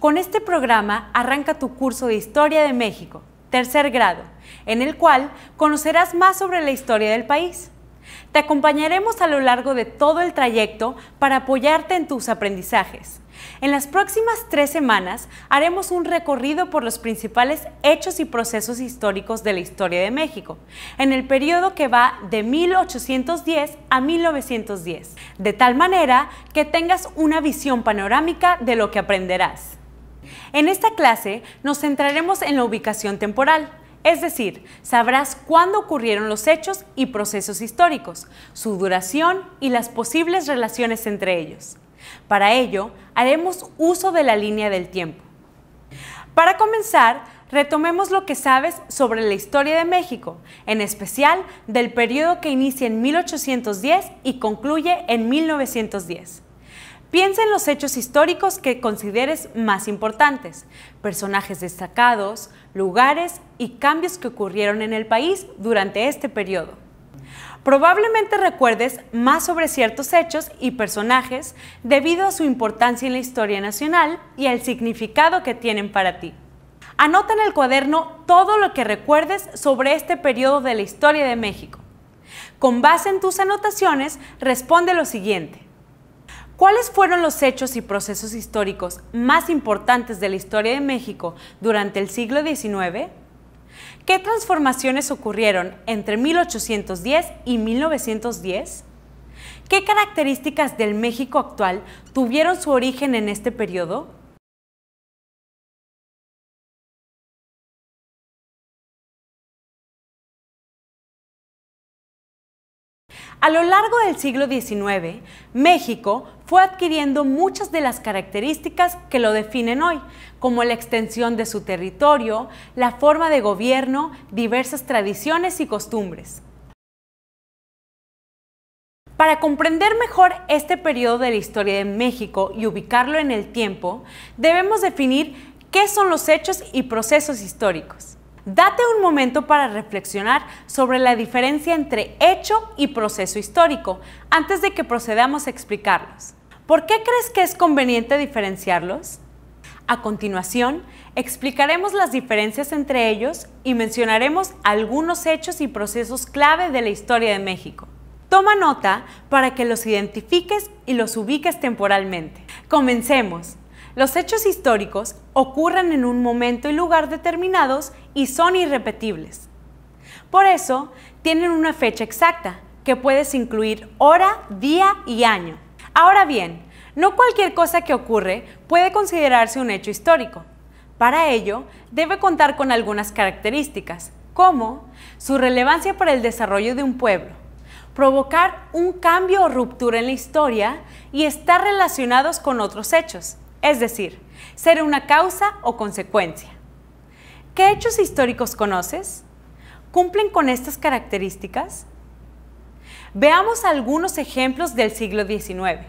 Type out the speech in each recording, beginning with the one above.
Con este programa arranca tu curso de Historia de México, tercer grado, en el cual conocerás más sobre la historia del país. Te acompañaremos a lo largo de todo el trayecto para apoyarte en tus aprendizajes. En las próximas 3 semanas haremos un recorrido por los principales hechos y procesos históricos de la historia de México, en el periodo que va de 1810 a 1910, de tal manera que tengas una visión panorámica de lo que aprenderás. En esta clase nos centraremos en la ubicación temporal, es decir, sabrás cuándo ocurrieron los hechos y procesos históricos, su duración y las posibles relaciones entre ellos. Para ello, haremos uso de la línea del tiempo. Para comenzar, retomemos lo que sabes sobre la historia de México, en especial del periodo que inicia en 1810 y concluye en 1910. Piensa en los hechos históricos que consideres más importantes, personajes destacados, lugares y cambios que ocurrieron en el país durante este periodo. Probablemente recuerdes más sobre ciertos hechos y personajes debido a su importancia en la historia nacional y al significado que tienen para ti. Anota en el cuaderno todo lo que recuerdes sobre este periodo de la historia de México. Con base en tus anotaciones, responde lo siguiente. ¿Cuáles fueron los hechos y procesos históricos más importantes de la historia de México durante el siglo XIX? ¿Qué transformaciones ocurrieron entre 1810 y 1910? ¿Qué características del México actual tuvieron su origen en este periodo? A lo largo del siglo XIX, México fue adquiriendo muchas de las características que lo definen hoy, como la extensión de su territorio, la forma de gobierno, diversas tradiciones y costumbres. Para comprender mejor este periodo de la historia de México y ubicarlo en el tiempo, debemos definir qué son los hechos y procesos históricos. Date un momento para reflexionar sobre la diferencia entre hecho y proceso histórico antes de que procedamos a explicarlos. ¿Por qué crees que es conveniente diferenciarlos? A continuación, explicaremos las diferencias entre ellos y mencionaremos algunos hechos y procesos clave de la historia de México. Toma nota para que los identifiques y los ubiques temporalmente. Comencemos. Los hechos históricos ocurren en un momento y lugar determinados y son irrepetibles. Por eso, tienen una fecha exacta, que puedes incluir hora, día y año. Ahora bien, no cualquier cosa que ocurre puede considerarse un hecho histórico. Para ello, debe contar con algunas características, como su relevancia para el desarrollo de un pueblo, provocar un cambio o ruptura en la historia y estar relacionados con otros hechos. Es decir, ser una causa o consecuencia. ¿Qué hechos históricos conoces? ¿Cumplen con estas características? Veamos algunos ejemplos del siglo XIX.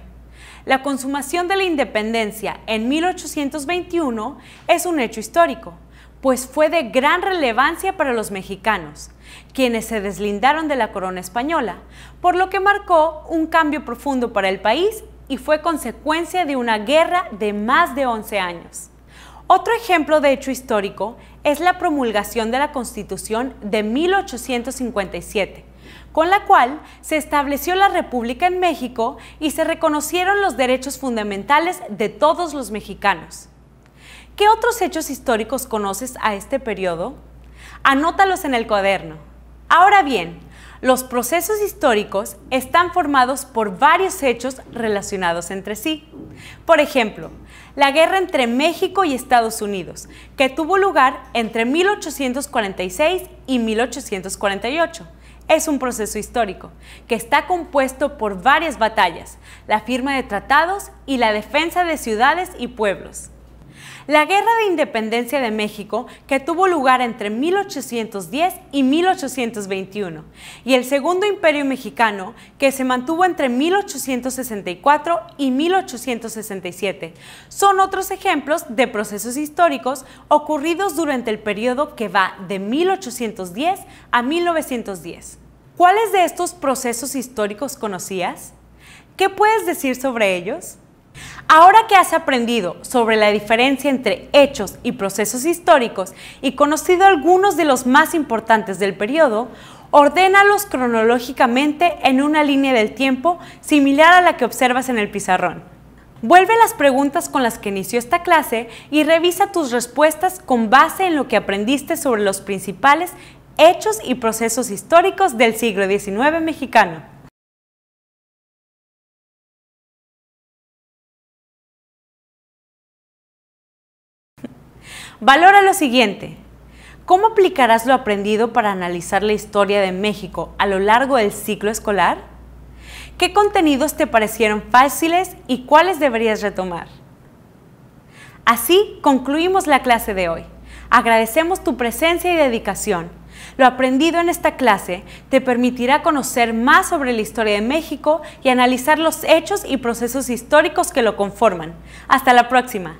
La consumación de la independencia en 1821 es un hecho histórico, pues fue de gran relevancia para los mexicanos, quienes se deslindaron de la corona española, por lo que marcó un cambio profundo para el país y fue consecuencia de una guerra de más de 11 años. Otro ejemplo de hecho histórico es la promulgación de la Constitución de 1857, con la cual se estableció la República en México y se reconocieron los derechos fundamentales de todos los mexicanos. ¿Qué otros hechos históricos conoces a este periodo? Anótalos en el cuaderno. Ahora bien, los procesos históricos están formados por varios hechos relacionados entre sí. Por ejemplo, la guerra entre México y Estados Unidos, que tuvo lugar entre 1846 y 1848. Es un proceso histórico que está compuesto por varias batallas, la firma de tratados y la defensa de ciudades y pueblos. La Guerra de Independencia de México, que tuvo lugar entre 1810 y 1821, y el Segundo Imperio Mexicano, que se mantuvo entre 1864 y 1867, son otros ejemplos de procesos históricos ocurridos durante el periodo que va de 1810 a 1910. ¿Cuáles de estos procesos históricos conocías? ¿Qué puedes decir sobre ellos? Ahora que has aprendido sobre la diferencia entre hechos y procesos históricos y conocido algunos de los más importantes del periodo, ordénalos cronológicamente en una línea del tiempo similar a la que observas en el pizarrón. Vuelve a las preguntas con las que inició esta clase y revisa tus respuestas con base en lo que aprendiste sobre los principales hechos y procesos históricos del siglo XIX mexicano. Valora lo siguiente. ¿Cómo aplicarás lo aprendido para analizar la historia de México a lo largo del ciclo escolar? ¿Qué contenidos te parecieron fáciles y cuáles deberías retomar? Así concluimos la clase de hoy. Agradecemos tu presencia y dedicación. Lo aprendido en esta clase te permitirá conocer más sobre la historia de México y analizar los hechos y procesos históricos que lo conforman. Hasta la próxima.